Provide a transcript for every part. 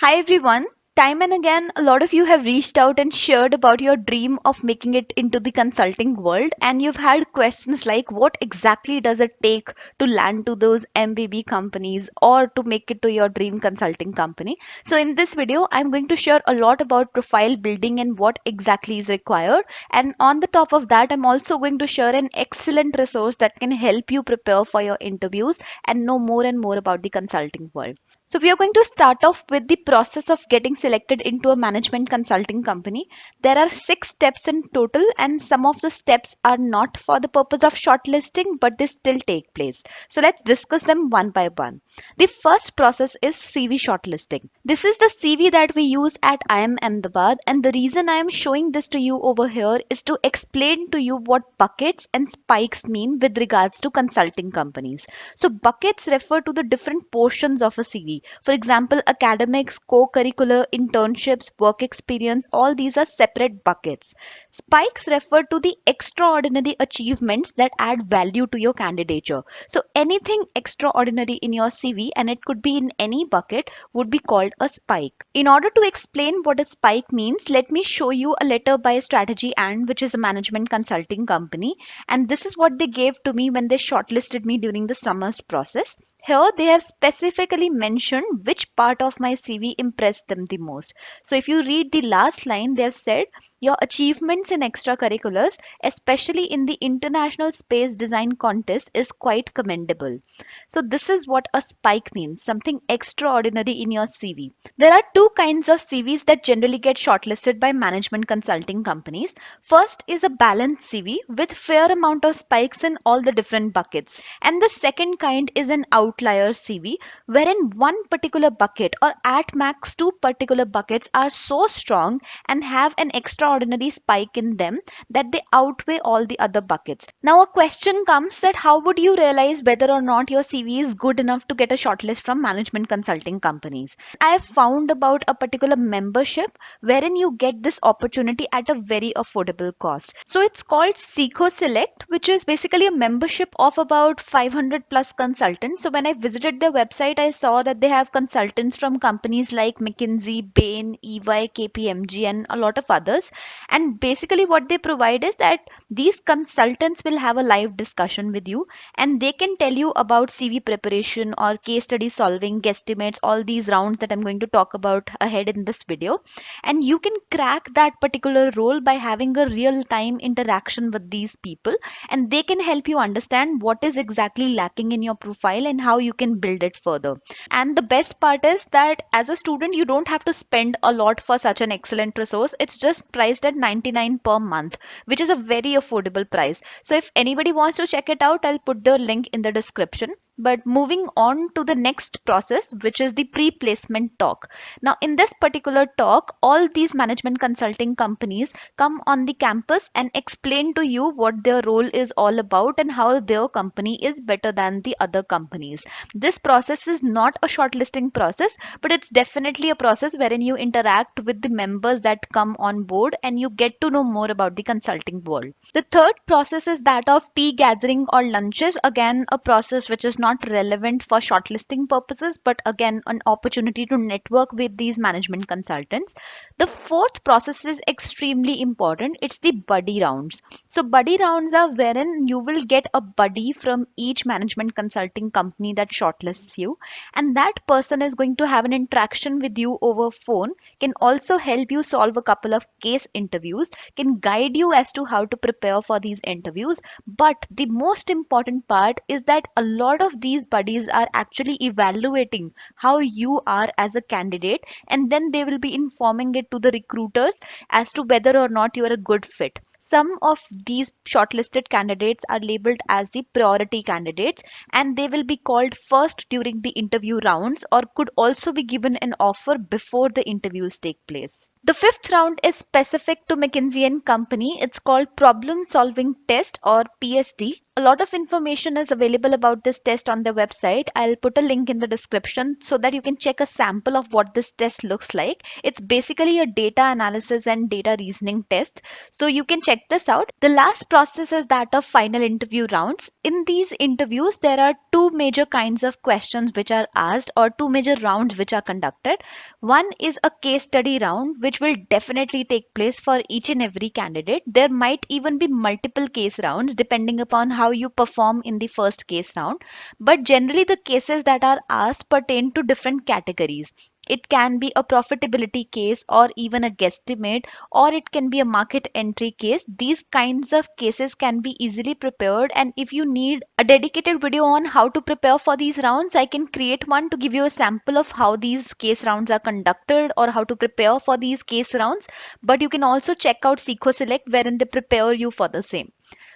Hi everyone. Time and again, a lot of you have reached out and shared about your dream of making it into the consulting world, and you've had questions like what exactly does it take to land to those MBB companies or to make it to your dream consulting company. So, in this video, I'm going to share a lot about profile building and what exactly is required. And on the top of that, I'm also going to share an excellent resource that can help you prepare for your interviews and know more and more about the consulting world. So, we are going to start off with the process of getting selected into a management consulting company. There are 6 steps in total, and some of the steps are not for the purpose of shortlisting, but they still take place. So, let's discuss them one by one. The first process is CV shortlisting. This is the CV that we use at IIM Ahmedabad, and the reason I am showing this to you over here is to explain to you what buckets and spikes mean with regards to consulting companies. So, buckets refer to the different portions of a CV. For example, academics, co curricular, internships, work experience, all these are separate buckets. Spikes refer to the extraordinary achievements that add value to your candidature. So, anything extraordinary in your CV, and it could be in any bucket, would be called a spike. In order to explain what a spike means, let me show you a letter by Strategy and which is a management consulting company. And this is what they gave to me when they shortlisted me during the summers process. Here, they have specifically mentioned which part of my CV impressed them the most. So, if you read the last line, they have said your achievements in extracurriculars, especially in the International Space Design Contest, is quite commendable. So, this is what a spike means, something extraordinary in your CV. There are two kinds of CVs that generally get shortlisted by management consulting companies. First is a balanced CV with fair amount of spikes in all the different buckets. And the second kind is an outlier CV wherein one particular bucket or at max two particular buckets are so strong and have an extraordinary spike in them that they outweigh all the other buckets. Now a question comes that how would you realize whether or not your CV is good enough to get a shortlist from management consulting companies? I have found about a particular membership wherein you get this opportunity at a very affordable cost. So it's called Seekho Select, which is basically a membership of about 500 plus consultants. So when I visited their website, I saw that they have consultants from companies like McKinsey, Bain, EY, KPMG, and a lot of others. And basically, what they provide is that these consultants will have a live discussion with you and they can tell you about CV preparation or case study solving, guesstimates, all these rounds that I'm going to talk about ahead in this video. And you can crack that particular role by having a real time interaction with these people, and they can help you understand what is exactly lacking in your profile and how you can build it further. And the best part is that as a student, you don't have to spend a lot for such an excellent resource. It's just priced at 99 per month, which is a very affordable price. So if anybody wants to check it out, I'll put the link in the description. But moving on to the next process, which is the pre placement talk. Now, in this particular talk, all these management consulting companies come on the campus and explain to you what their role is all about and how their company is better than the other companies. This process is not a shortlisting process, but it's definitely a process wherein you interact with the members that come on board and you get to know more about the consulting world. The third process is that of tea gathering or lunches. Again, a process which is not relevant for shortlisting purposes, but again, an opportunity to network with these management consultants. The fourth process is extremely important. It's the buddy rounds. So, buddy rounds are wherein you will get a buddy from each management consulting company that shortlists you, and that person is going to have an interaction with you over phone, can also help you solve a couple of case interviews, can guide you as to how to prepare for these interviews. But the most important part is that a lot of these buddies are actually evaluating how you are as a candidate, and then they will be informing it to the recruiters as to whether or not you are a good fit. Some of these shortlisted candidates are labeled as the priority candidates, and they will be called first during the interview rounds or could also be given an offer before the interviews take place. The fifth round is specific to McKinsey and Company. It's called Problem Solving Test or PSD. A A lot of information is available about this test on their website. I'll put a link in the description so that you can check a sample of what this test looks like. It's basically a data analysis and data reasoning test. So you can check this out. The last process is that of final interview rounds. In these interviews, there are two major kinds of questions which are asked, or two major rounds which are conducted. One is a case study round, which will definitely take place for each and every candidate. There might even be multiple case rounds depending upon how you perform in the first case round. But generally, the cases that are asked pertain to different categories. It can be a profitability case or even a guesstimate, or it can be a market entry case. These kinds of cases can be easily prepared, and if you need a dedicated video on how to prepare for these rounds, I can create one to give you a sample of how these case rounds are conducted or how to prepare for these case rounds. But you can also check out Seekho Select, wherein they prepare you for the same.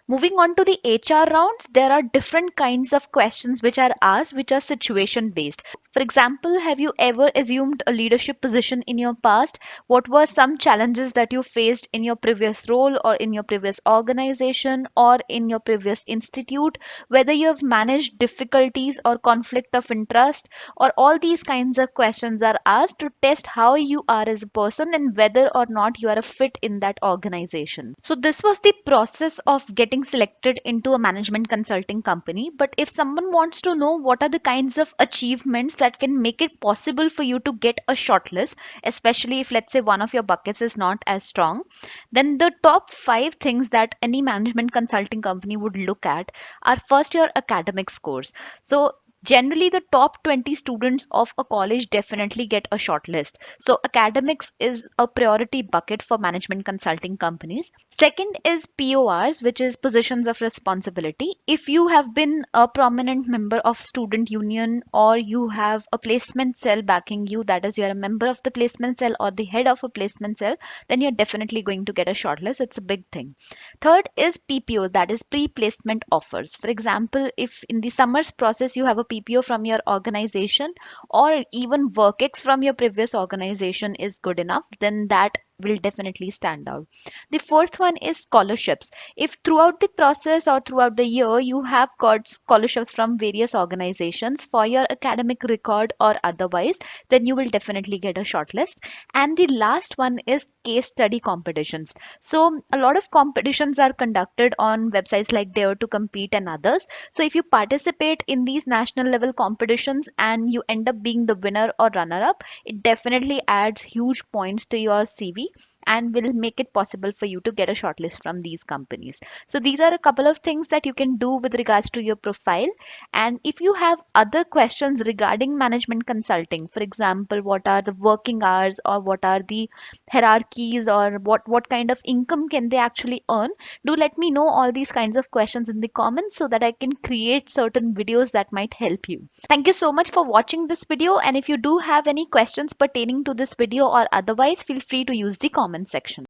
Moving on to the HR rounds, there are different kinds of questions which are asked, which are situation based. For example, have you ever assumed a leadership position in your past? What were some challenges that you faced in your previous role or in your previous organization or in your previous institute? Whether you have managed difficulties or conflict of interest, or all these kinds of questions are asked to test how you are as a person and whether or not you are a fit in that organization. So this was the process of getting selected into a management consulting company. But if someone wants to know what are the kinds of achievements that can make it possible for you to get a shortlist, especially if, let's say, one of your buckets is not as strong, then the top 5 things that any management consulting company would look at are: first, your academic scores. So generally, the top 20 students of a college definitely get a shortlist. So academics is a priority bucket for management consulting companies. Second is PORs, which is positions of responsibility. If you have been a prominent member of student union, or you have a placement cell backing you, that is, you're a member of the placement cell or the head of a placement cell, then you're definitely going to get a shortlist. It's a big thing. Third is PPO, that is pre-placement offers. For example, if in the summers process you have a PPO from your organization, or even WorkX from your previous organization is good enough, then that will definitely stand out. The fourth one is scholarships. If throughout the process or throughout the year you have got scholarships from various organizations for your academic record or otherwise, then you will definitely get a shortlist. And the last one is case study competitions. So a lot of competitions are conducted on websites like Dare to Compete and others. So if you participate in these national level competitions and you end up being the winner or runner up, it definitely adds huge points to your CV and will make it possible for you to get a shortlist from these companies. So these are a couple of things that you can do with regards to your profile. And if you have other questions regarding management consulting, for example, what are the working hours, or what are the hierarchies, or what kind of income can they actually earn, do let me know all these kinds of questions in the comments so that I can create certain videos that might help you. Thank you so much for watching this video, and if you do have any questions pertaining to this video or otherwise, feel free to use the comment section.